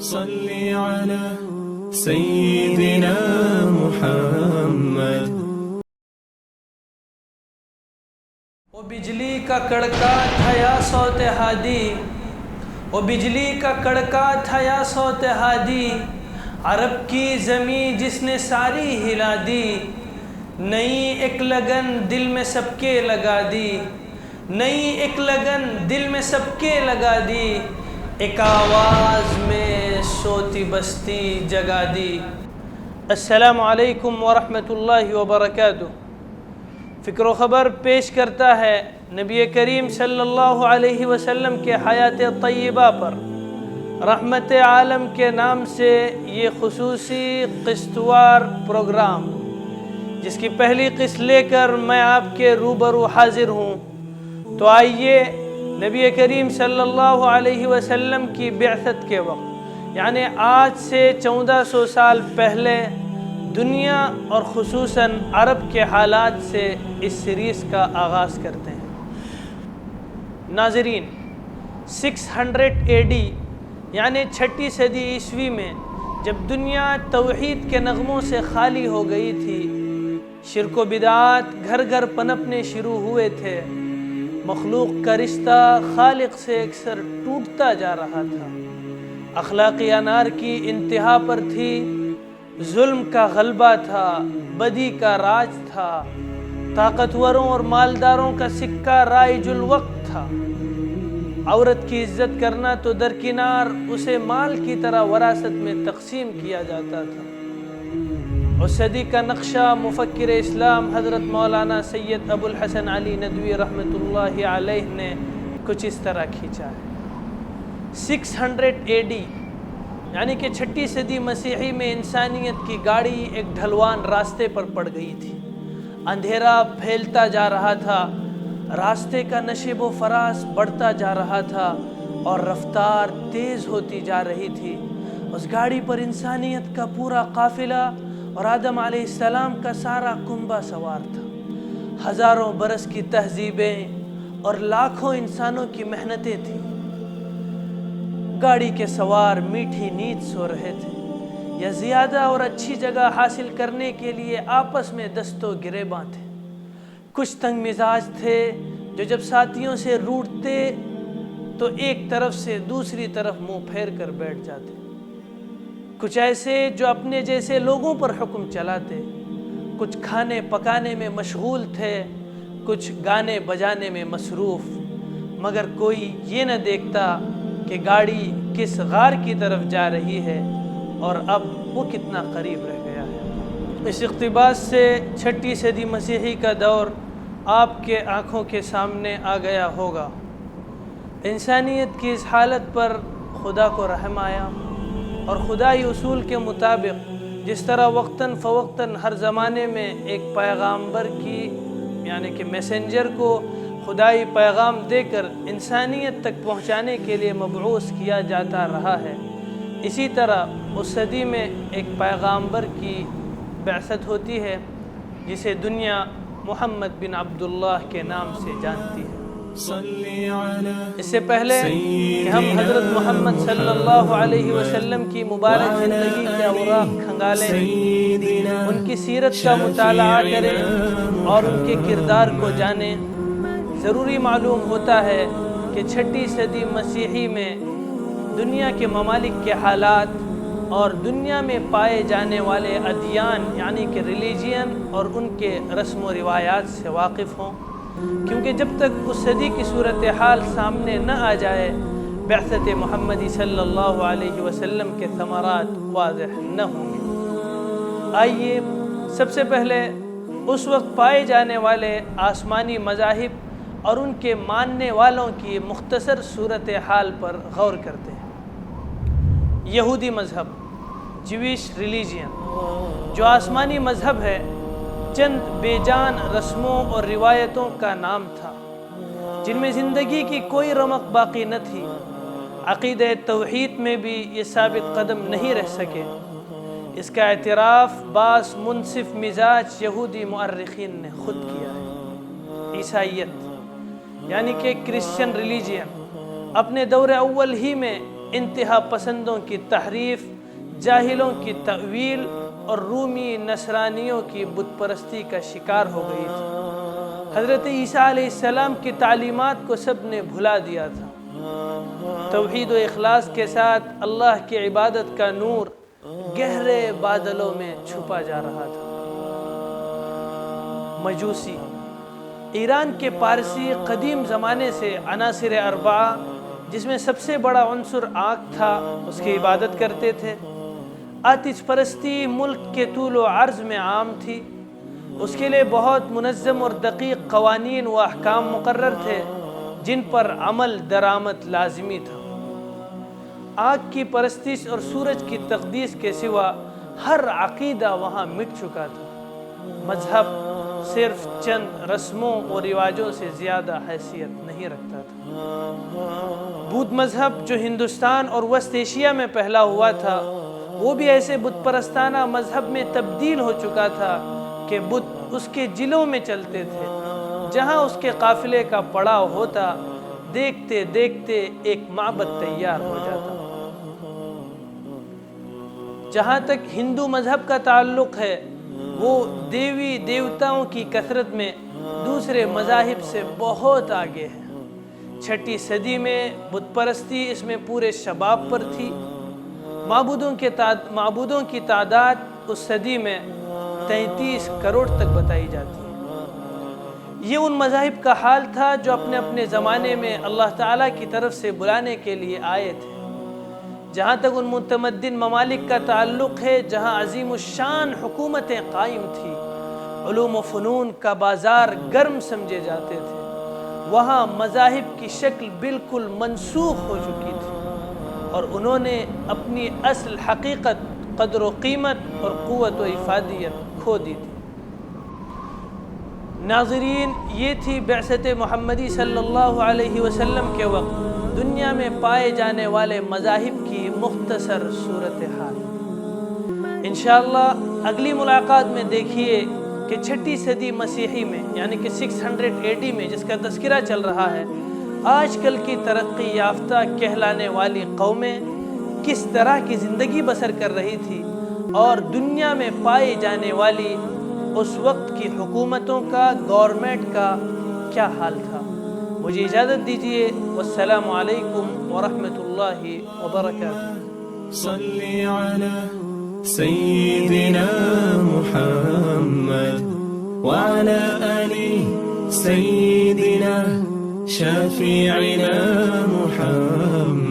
صلی علی سیدنا محمد۔ وہ بجلی کا کڑکا تھا یا صوت ہادی، وہ بجلی کا کڑکا تھا یا صوت ہادی، عرب کی زمین جس نے ساری ہلا دی، نئی ایک لگن دل میں سب کے لگا دی، نئی ایک لگن دل میں سب کے لگا دی، ایک آواز میں سوتی بستی جگا دی۔ السلام علیکم ورحمۃ اللہ وبرکاتہ۔ فکر و خبر پیش کرتا ہے نبی کریم صلی اللہ علیہ وسلم کے حیات طیبہ پر رحمت عالم کے نام سے یہ خصوصی قسط وار پروگرام، جس کی پہلی قسط لے کر میں آپ کے روبرو حاضر ہوں۔ تو آئیے نبی کریم صلی اللہ علیہ وسلم کی بعثت کے وقت، یعنی آج سے 1400 سال پہلے، دنیا اور خصوصاً عرب کے حالات سے اس سیریز کا آغاز کرتے ہیں۔ ناظرین، 600 AD یعنی 6 صدی عیسوی میں جب دنیا توحید کے نغموں سے خالی ہو گئی تھی، شرک و بدعات گھر گھر پنپنے شروع ہوئے تھے، مخلوق کا رشتہ خالق سے اکثر ٹوٹتا جا رہا تھا، اخلاقی انار کی انتہا پر تھی، ظلم کا غلبہ تھا، بدی کا راج تھا، طاقتوروں اور مالداروں کا سکہ رائج الوقت تھا، عورت کی عزت کرنا تو درکنار، اسے مال کی طرح وراثت میں تقسیم کیا جاتا تھا۔ اس صدی کا نقشہ مفکر اسلام حضرت مولانا سید ابو الحسن علی ندوی رحمۃ اللہ علیہ نے کچھ اس طرح کھینچا ہے۔ 600 AD یعنی کہ 6 صدی مسیحی میں انسانیت کی گاڑی ایک ڈھلوان راستے پر پڑ گئی تھی، اندھیرا پھیلتا جا رہا تھا، راستے کا نشیب و فراز بڑھتا جا رہا تھا اور رفتار تیز ہوتی جا رہی تھی۔ اس گاڑی پر انسانیت کا پورا قافلہ اور آدم علیہ السلام کا سارا کنبہ سوار تھا، ہزاروں برس کی تہذیبیں اور لاکھوں انسانوں کی محنتیں تھیں۔ گاڑی کے سوار میٹھی نیند سو رہے تھے یا زیادہ اور اچھی جگہ حاصل کرنے کے لیے آپس میں دست و گریباں تھے۔ کچھ تنگ مزاج تھے جو جب ساتھیوں سے روٹھتے تو ایک طرف سے دوسری طرف منہ پھیر کر بیٹھ جاتے، کچھ ایسے جو اپنے جیسے لوگوں پر حکم چلاتے، کچھ کھانے پکانے میں مشغول تھے، کچھ گانے بجانے میں مصروف، مگر کوئی یہ نہ دیکھتا کہ گاڑی کس غار کی طرف جا رہی ہے اور اب وہ کتنا قریب رہ گیا ہے۔ اس اقتباس سے 6 صدی مسیحی کا دور آپ کے آنکھوں کے سامنے آ گیا ہوگا۔ انسانیت کی اس حالت پر خدا کو رحم آیا اور خدائی اصول کے مطابق جس طرح وقتاً فوقتاً ہر زمانے میں ایک پیغامبر کی یعنی کہ میسنجر کو خدائی پیغام دے کر انسانیت تک پہنچانے کے لیے مبعوث کیا جاتا رہا ہے، اسی طرح اس صدی میں ایک پیغامبر کی بعثت ہوتی ہے جسے دنیا محمد بن عبداللہ کے نام سے جانتی ہے۔ اس سے پہلے کہ ہم حضرت محمد صلی اللہ علیہ وسلم کی مبارک زندگی کے اوراق کھنگالیں، ان کی سیرت کا مطالعہ کریں اور ان کے کردار کو جانیں، ضروری معلوم ہوتا ہے کہ 6 صدی مسیحی میں دنیا کے ممالک کے حالات اور دنیا میں پائے جانے والے ادیان یعنی کہ ریلیجین اور ان کے رسم و روایات سے واقف ہوں، کیونکہ جب تک اس صدی کی صورتحال سامنے نہ آ جائے بعثت محمدی صلی اللہ علیہ وسلم کے ثمرات واضح نہ ہوں گے۔ آئیے سب سے پہلے اس وقت پائے جانے والے آسمانی مذاہب اور ان کے ماننے والوں کی مختصر صورتحال پر غور کرتے ہیں۔ یہودی مذہب، جویش ریلیجین، جو آسمانی مذہب ہے، چند بے جان رسموں اور روایتوں کا نام تھا جن میں زندگی کی کوئی رمق باقی نہ تھی۔ عقیدہ توحید میں بھی یہ ثابت قدم نہیں رہ سکے۔ اس کا اعتراف بعض منصف مزاج یہودی مؤرخین نے خود کیا ہے۔ عیسائیت یعنی کہ کرسچن ریلیجین اپنے دور اول ہی میں انتہا پسندوں کی تحریف، جاہلوں کی تأویل اور رومی نصرانیوں کی بت پرستی کا شکار ہو گئی تھی۔ حضرت عیسیٰ علیہ السلام کی تعلیمات کو سب نے بھلا دیا تھا۔ توحید و اخلاص کے ساتھ اللہ کی عبادت کا نور گہرے بادلوں میں چھپا جا رہا تھا۔ مجوسی، ایران کے پارسی قدیم زمانے سے عناصر اربعہ، جس میں سب سے بڑا عنصر آنکھ تھا، اس کی عبادت کرتے تھے۔ آتش پرستی ملک کے طول و عرض میں عام تھی۔ اس کے لیے بہت منظم اور دقیق قوانین و احکام مقرر تھے جن پر عمل درآمد لازمی تھا۔ آنکھ کی پرستش اور سورج کی تقدیس کے سوا ہر عقیدہ وہاں مٹ چکا تھا۔ مذہب صرف چند رسموں اور رواجوں سے زیادہ حیثیت نہیں رکھتا تھا۔ بدھ مذہب جو ہندوستان اور وسط ایشیا میں پھیلا ہوا تھا، وہ بھی ایسے بت پرستانہ مذہب میں تبدیل ہو چکا تھا کہ بت اس کے ضلعوں میں چلتے تھے۔ جہاں اس کے قافلے کا پڑاؤ ہوتا، دیکھتے دیکھتے ایک معبد تیار ہو جاتا۔ جہاں تک ہندو مذہب کا تعلق ہے، وہ دیوی دیوتاؤں کی کثرت میں دوسرے مذاہب سے بہت آگے ہے۔ 6 صدی میں بت پرستی اس میں پورے شباب پر تھی۔ معبودوں کی تعداد اس صدی میں 33 کروڑ تک بتائی جاتی ہے۔ یہ ان مذاہب کا حال تھا جو اپنے اپنے زمانے میں اللہ تعالیٰ کی طرف سے بلانے کے لیے آئے تھے۔ جہاں تک ان متمدن ممالک کا تعلق ہے جہاں عظیم الشان حکومتیں قائم تھیں، علوم و فنون کا بازار گرم سمجھے جاتے تھے، وہاں مذاہب کی شکل بالکل منسوخ ہو چکی تھی اور انہوں نے اپنی اصل حقیقت، قدر و قیمت اور قوت و افادیت کھو دی تھی۔ ناظرین، یہ تھی بعثت محمدی صلی اللہ علیہ وسلم کے وقت دنیا میں پائے جانے والے مذاہب کی مختصر صورتحال۔ انشاءاللہ اگلی ملاقات میں دیکھیے کہ 6 صدی مسیحی میں، یعنی کہ 600 AD میں جس کا تذکرہ چل رہا ہے، آج کل کی ترقی یافتہ کہلانے والی قومیں کس طرح کی زندگی بسر کر رہی تھی اور دنیا میں پائی جانے والی اس وقت کی حکومتوں کا، گورنمنٹ کا کیا حال تھا۔ مجھے اجازت دیجیے، والسلام علیکم ورحمۃ اللہ وبرکاتہ۔ صلی علی سیدنا محمد وعلى آل سيدنا شفيعنا محمد